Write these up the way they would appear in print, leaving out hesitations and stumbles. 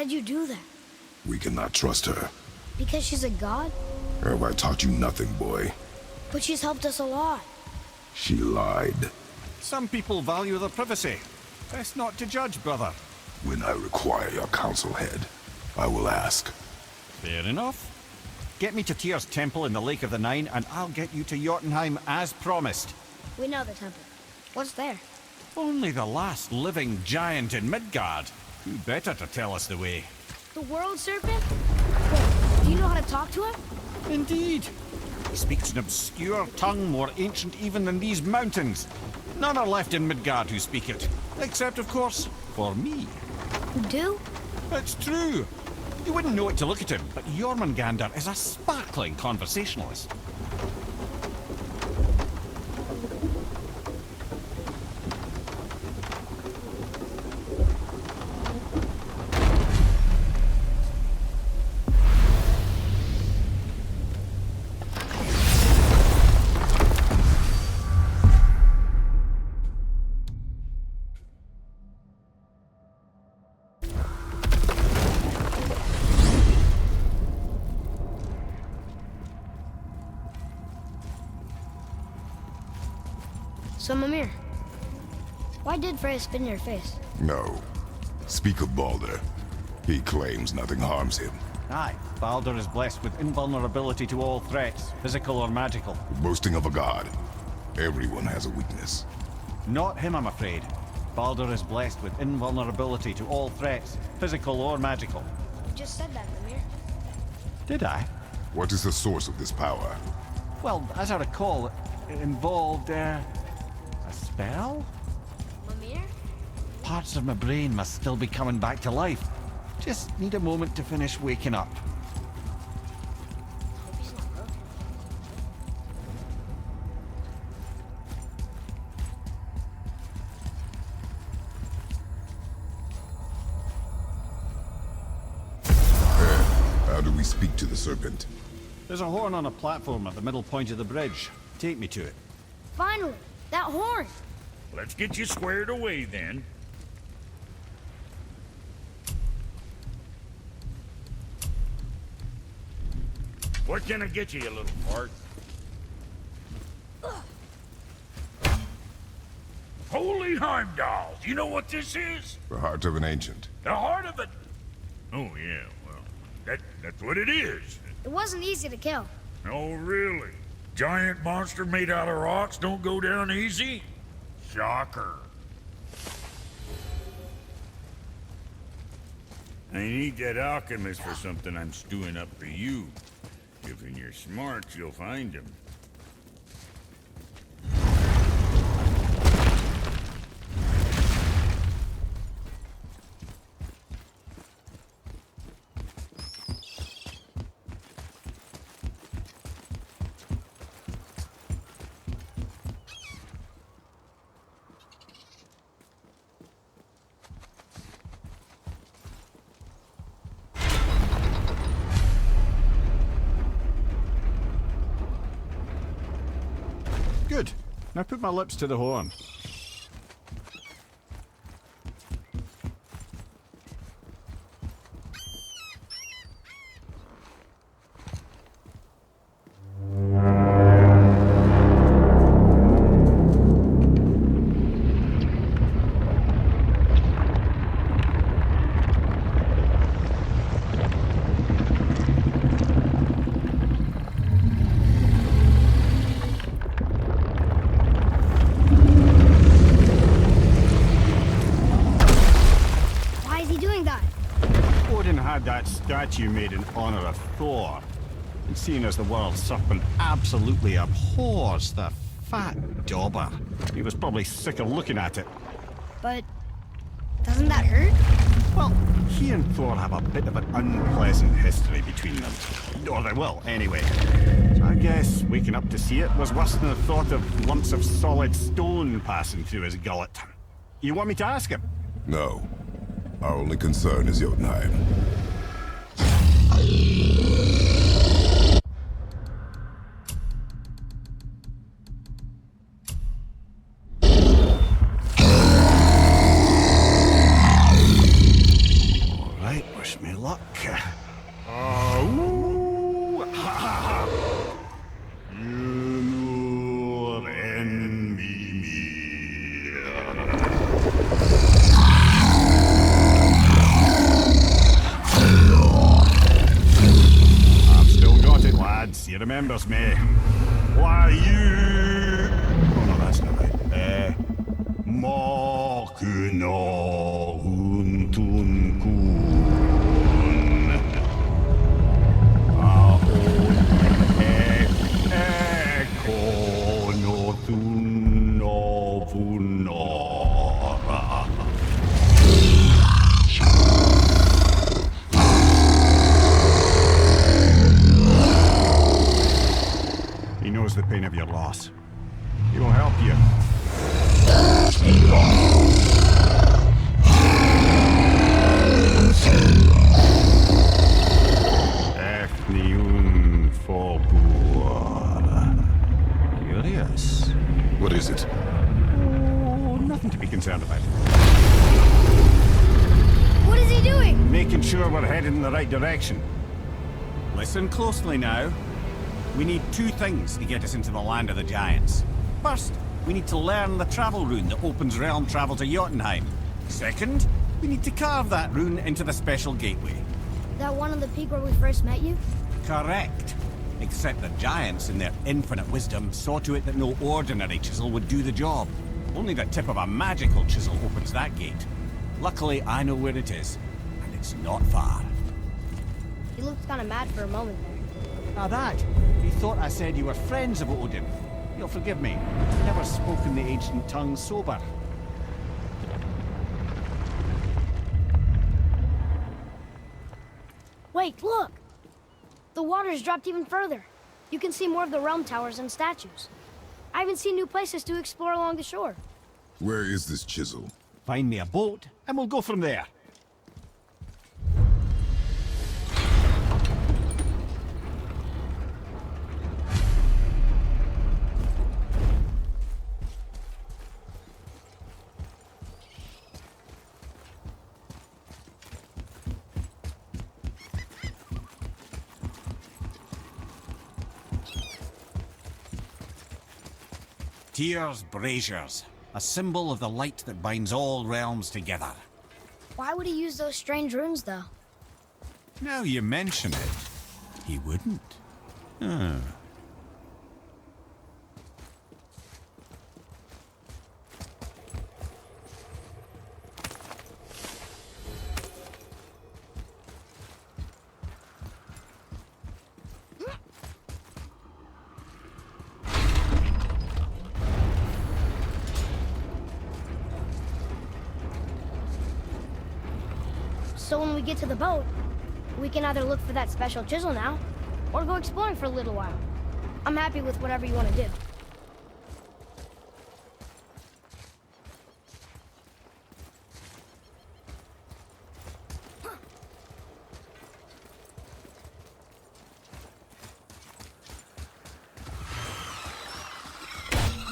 did you do that? We cannot trust her. Because she's a god? Have I taught you nothing, boy? But she's helped us a lot. She lied. Some people value their privacy. Best not to judge, brother. When I require your council head, I will ask. Fair enough. Get me to Tyr's temple in the Lake of the Nine, and I'll get you to Jotunheim as promised. We know the temple. What's there? Only the last living giant in Midgard. Who better to tell us the way? The world serpent? Wait, do you know how to talk to him? Indeed. He speaks an obscure tongue more ancient even than these mountains. None are left in Midgard who speak it. Except, of course, for me. You do? It's true. You wouldn't know it to look at him, but Jormungandr is a sparkling conversationalist. So, Mimir, why did Freya spin your face? No. Speak of Baldur. He claims nothing harms him. Aye, Baldur is blessed with invulnerability to all threats, physical or magical. Boasting of a god. Everyone has a weakness. Not him, I'm afraid. Baldur is blessed with invulnerability to all threats, physical or magical. You just said that, Mimir. Did I? What is the source of this power? Well, as I recall, it involved, a spell? Mimir? Parts of my brain must still be coming back to life. Just need a moment to finish waking up. Hope he's not broken. How do we speak to the serpent? There's a horn on a platform at the middle point of the bridge. Take me to it. Finally! That horn! Let's get you squared away then. What can I get you, you little fart? Holy Heimdall! You know what this is? The heart of an ancient. The heart of it. Oh yeah, well, that's what it is. It wasn't easy to kill. Oh really? Giant monster made out of rocks don't go down easy? Shocker. I need that alchemist for something I'm stewing up for you. If in your smarts, you'll find him. Good. Now put my lips to the horn. Had that statue made in honor of Thor. And seeing as the world serpent absolutely abhors the fat dauber, he was probably sick of looking at it. But doesn't that hurt? Well, he and Thor have a bit of an unpleasant history between them. Or they will, anyway. So I guess waking up to see it was worse than the thought of lumps of solid stone passing through his gullet. You want me to ask him? No. Our only concern is Jotunheim. All right, we're he remembers me. Why you... Oh no, that's not right. Mokino Huntun Kun. Aon Eko no Thun no Vunora. He knows the pain of your loss. He will help you. Ethniun Forbur. Curious. What is it? Oh, nothing to be concerned about. What is he doing? Making sure we're headed in the right direction. Listen closely now. We need two things to get us into the land of the giants. First, we need to learn the travel rune that opens realm travel to Jotunheim. Second, we need to carve that rune into the special gateway. That one on the peak where we first met you? Correct. Except the giants, in their infinite wisdom, saw to it that no ordinary chisel would do the job. Only the tip of a magical chisel opens that gate. Luckily, I know where it is, and it's not far. He looked kind of mad for a moment there. Now that, he thought I said you were friends of Odin. You'll forgive me. I've never spoken the ancient tongue sober. Wait, look! The water's dropped even further. You can see more of the realm towers and statues. I even see new places to explore along the shore. Where is this chisel? Find me a boat, and we'll go from there. Tyr's braziers, a symbol of the light that binds all realms together. Why would he use those strange runes, though? Now you mention it, he wouldn't. So when we get to the boat, we can either look for that special chisel now, or go exploring for a little while. I'm happy with whatever you want to do.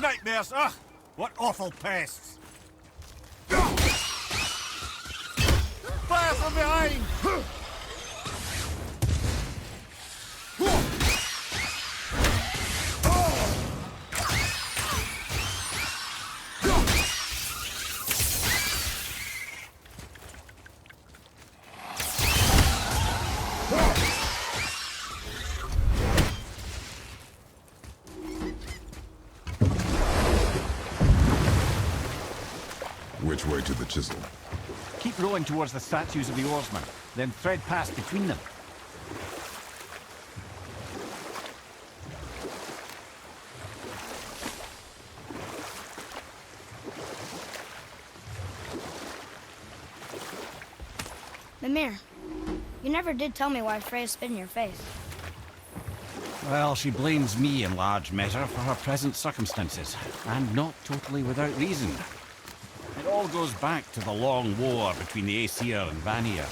Nightmares, ugh! What awful pests! Fire from behind! Which way to the chisel? Keep rowing towards the statues of the oarsmen, then thread past between them. Mimir, you never did tell me why Freya spit in your face. Well, she blames me in large measure for her present circumstances, and not totally without reason. It all goes back to the long war between the Aesir and Vanir.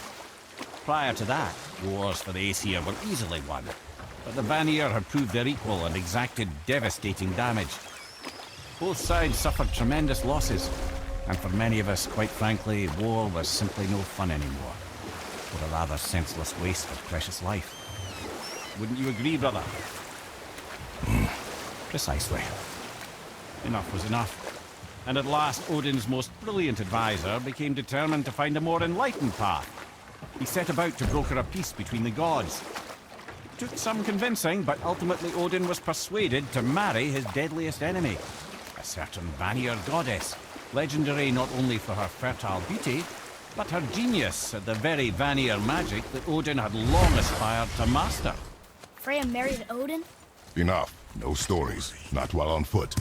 Prior to that, wars for the Aesir were easily won, but the Vanir had proved their equal and exacted devastating damage. Both sides suffered tremendous losses, and for many of us, quite frankly, war was simply no fun anymore. Or a rather senseless waste of precious life. Wouldn't you agree, brother? Precisely. Enough was enough. And at last, Odin's most brilliant advisor became determined to find a more enlightened path. He set about to broker a peace between the gods. Took some convincing, but ultimately Odin was persuaded to marry his deadliest enemy, a certain Vanir goddess, legendary not only for her fertile beauty, but her genius at the very Vanir magic that Odin had long aspired to master. Freya married Odin? Enough. No stories. Not while on foot.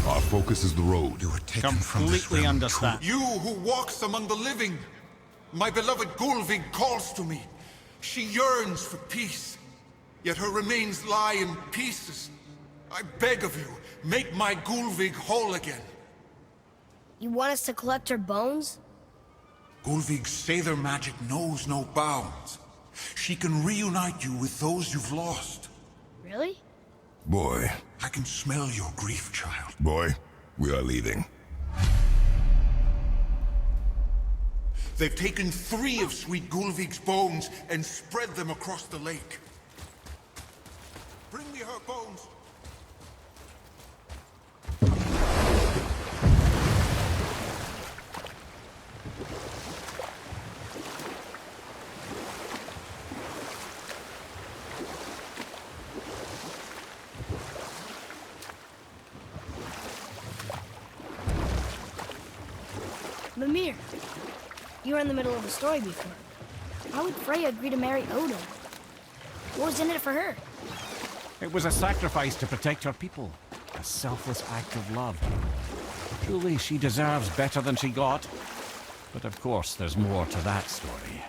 Our focus is the road. You were taken from this Completely realm. understand. You who walks among the living! My beloved Gulvig calls to me. She yearns for peace, yet her remains lie in pieces. I beg of you, make my Gulvig whole again. You want us to collect her bones? Gulvig's Sather magic knows no bounds. She can reunite you with those you've lost. Really? Boy, I can smell your grief, child. boy, we are leaving. They've taken 3 of Sweet Gulvig's bones and spread them across the lake. Bring me her bones. Mimir, you were in the middle of a story before. Why would Freya agree to marry Odin? What was in it for her? It was a sacrifice to protect her people, a selfless act of love. Truly, she deserves better than she got. But of course, there's more to that story.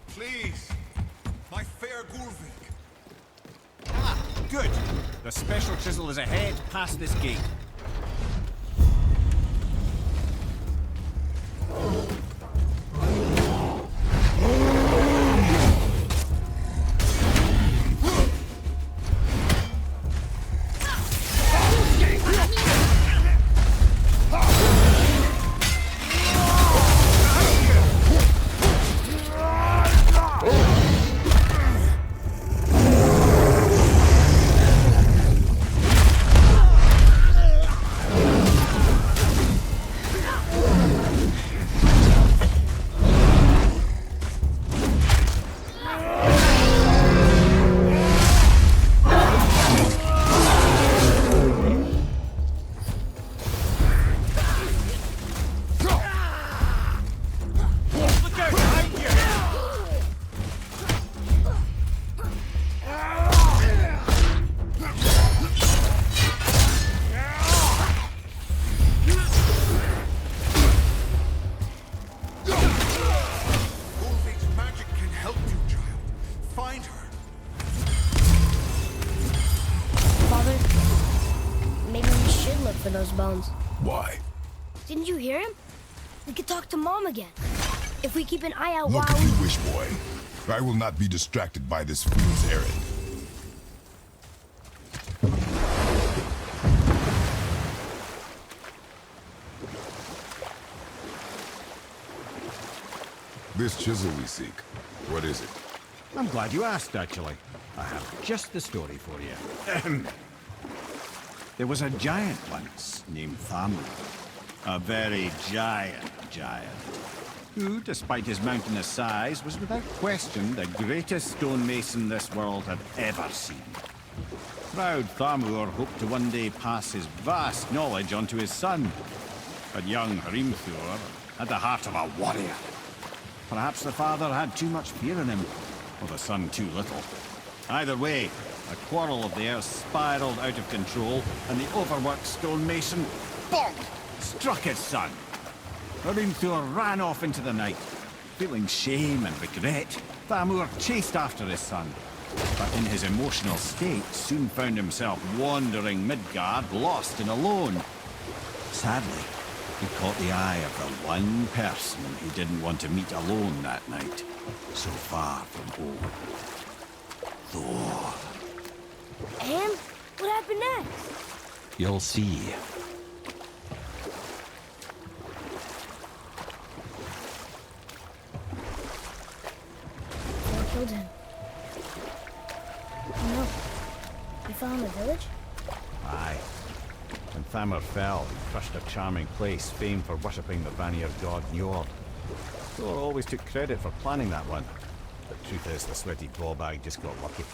Please, my fair Gulvig. Ah, good. The special chisel is ahead past this gate. Gulvig's magic can help you, child. Find her. Father, maybe we should look for those bones. Why? Didn't you hear him? We could talk to Mom again. If we keep an eye out Look while if you wish, boy. I will not be distracted by this fool's errand. This chisel we seek, what is it? I'm glad you asked, actually. I have just the story for you. There was a giant once named Thamur. A very giant, who, despite his mountainous size, was without question the greatest stonemason this world had ever seen. Proud Thamur hoped to one day pass his vast knowledge on to his son. But young Hrimthur had the heart of a warrior. Perhaps the father had too much fear in him, or the son too little. Either way, a quarrel of theirs spiraled out of control, and the overworked stonemason, bonk, struck his son. Hrimthur ran off into the night. Feeling shame and regret, Thamur chased after his son. But in his emotional state, soon found himself wandering Midgard, lost and alone. Sadly, he caught the eye of the one person he didn't want to meet alone that night, so far from home. Thor. And what happened next? You'll see. killed him. No. You fell in the village? Aye. When Thamur fell, he crushed a charming place famed for worshipping the Vanir god Njord. Thor always took credit for planning that one. But truth is, the sweaty ballbag just got lucky.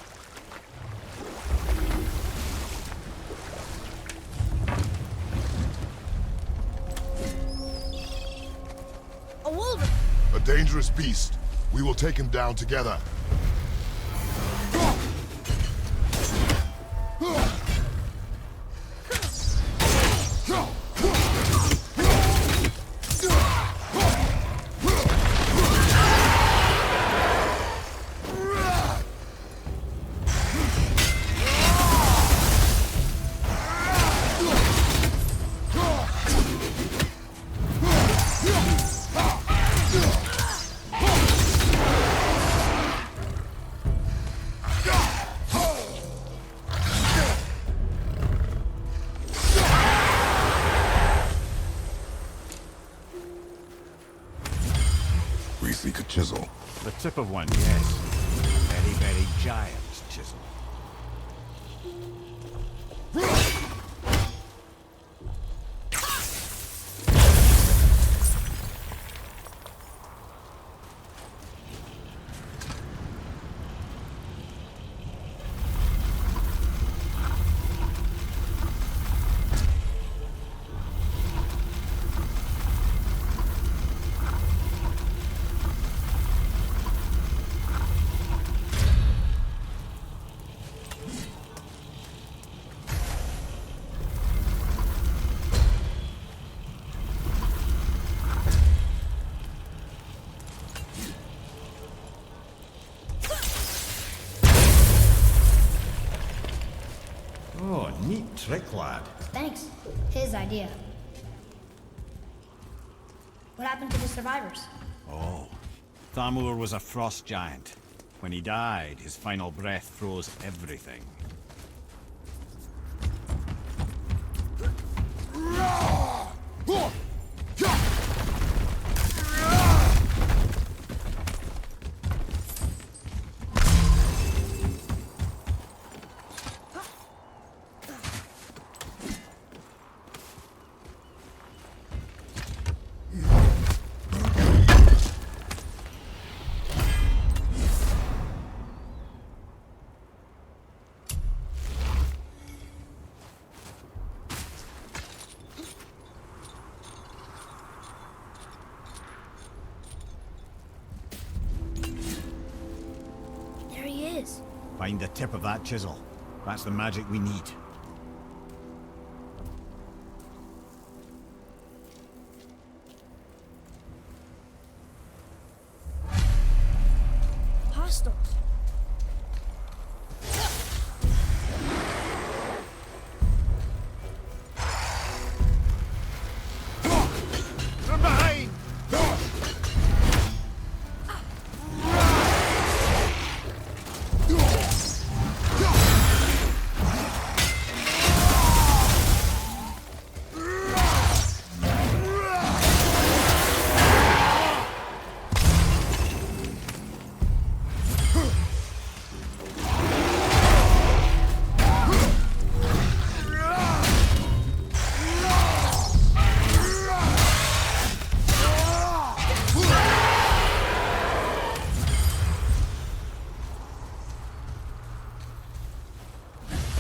A wolverine! A dangerous beast. We will take him down together. We seek a chisel. The tip of one, yes. Very, very giant chisel. Oh, neat trick, lad. Thanks. His idea. What happened to the survivors? Oh, Thamur was a frost giant. When he died, his final breath froze everything. There he is. Find the tip of that chisel. That's the magic we need. Hostiles. From behind!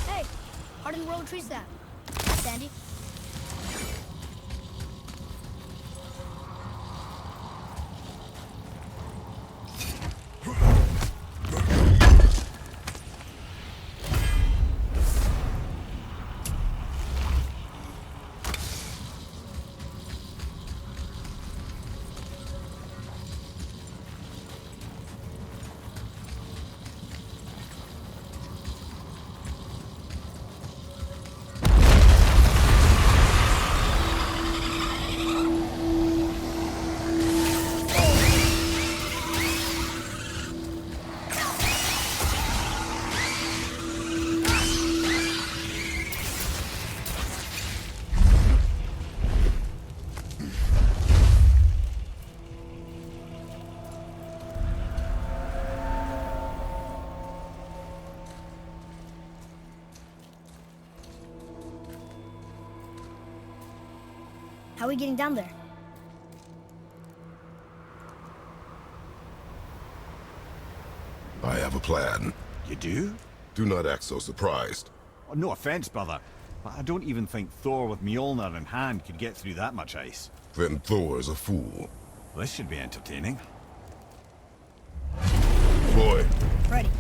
Hey, Hardened World Tree Staff. That's Andy. How are we getting down there? I have a plan. You do? Do not act so surprised. Oh, no offense, brother, but I don't even think Thor with Mjolnir in hand could get through that much ice. Then Thor's a fool. This should be entertaining. Boy, Ready.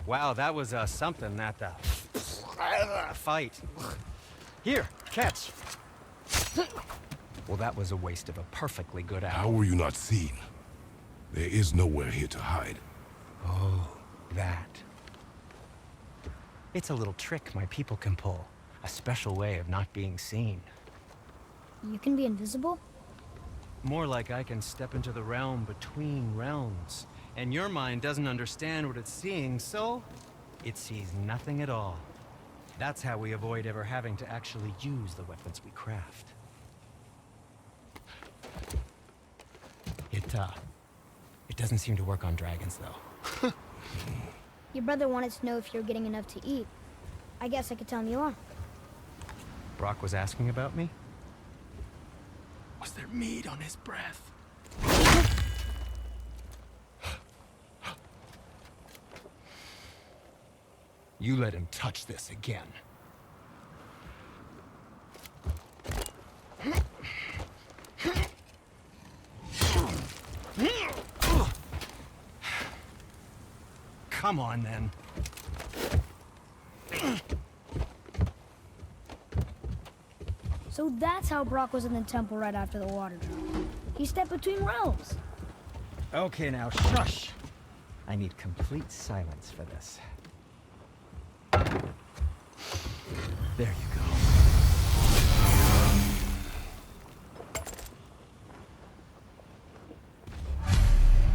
Wow, that was something, that fight. Here, catch. Well, that was a waste of a perfectly good how hour. were you not seen? There is nowhere here to hide. Oh, that. It's a little trick my people can pull. A special way of not being seen. You can be invisible? More like I can step into the realm between realms. And your mind doesn't understand what it's seeing, so it sees nothing at all. That's how we avoid ever having to actually use the weapons we craft. It doesn't seem to work on dragons, though. Your brother wanted to know if you're getting enough to eat. I guess I could tell him you are. Brock was asking about me? Was there meat on his breath? You let him touch this again. Come on, then. So that's how Brock was in the temple right after the water drop. He stepped between realms. Okay, now shush. I need complete silence for this. There you go.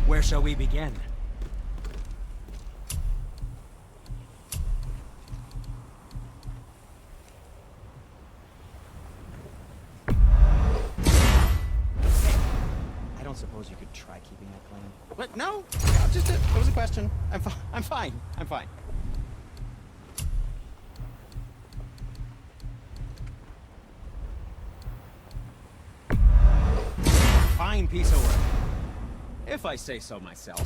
Where shall we begin? I don't suppose you could try keeping that clean. What? No, just it was a question. I'm fine. I'm fine. Fine piece of work, if I say so myself.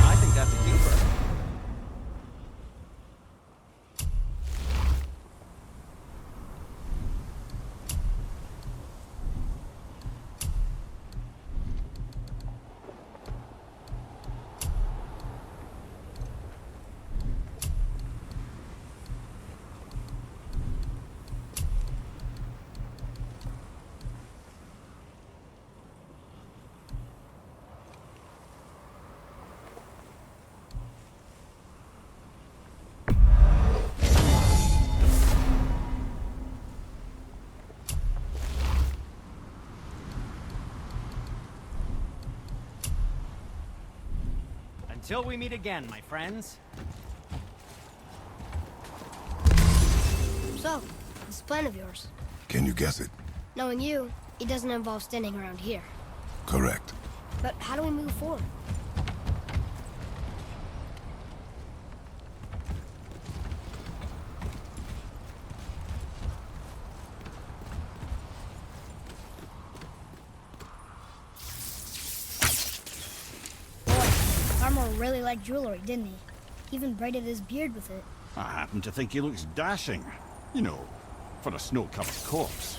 I think that's a keeper. Until we meet again, my friends. So, this plan of yours. Can you guess it? Knowing you, it doesn't involve standing around here. Correct. But how do we move forward? Armor really liked jewelry, didn't he? He even braided his beard with it. I happen to think he looks dashing. You know, for a snow-covered corpse.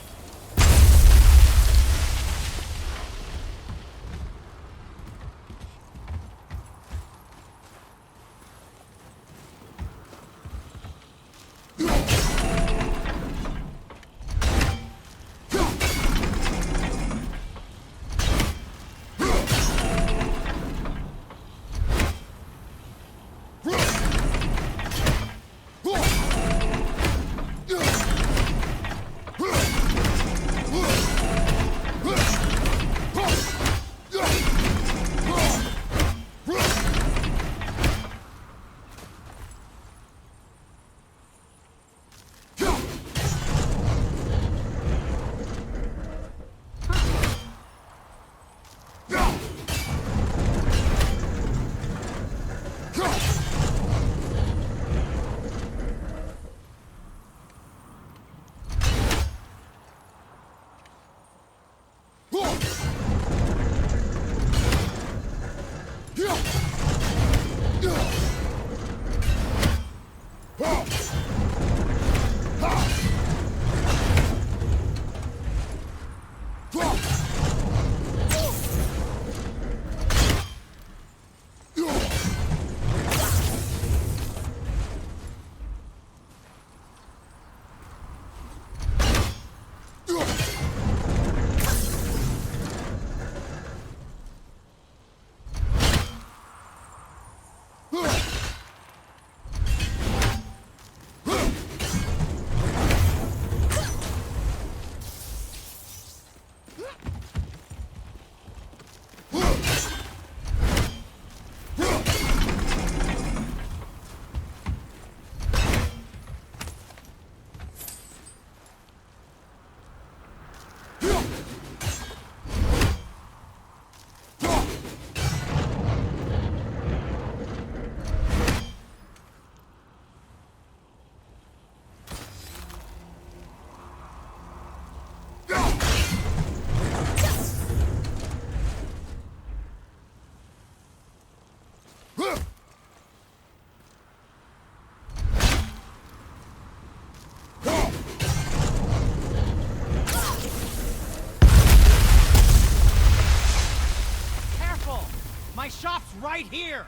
right here!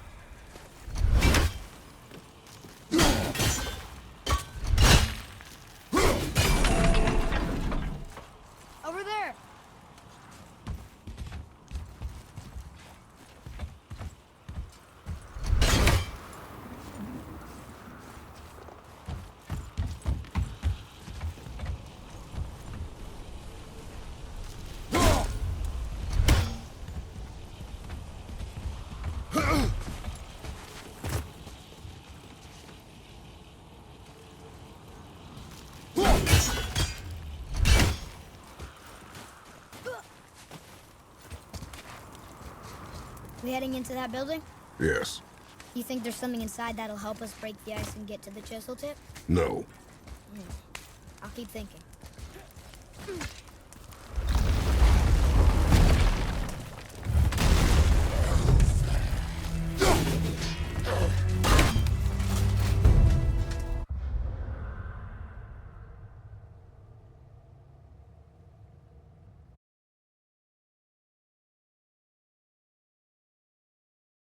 Over there! We heading into that building? Yes. You think there's something inside that'll help us break the ice and get to the chisel tip? No. I'll keep thinking.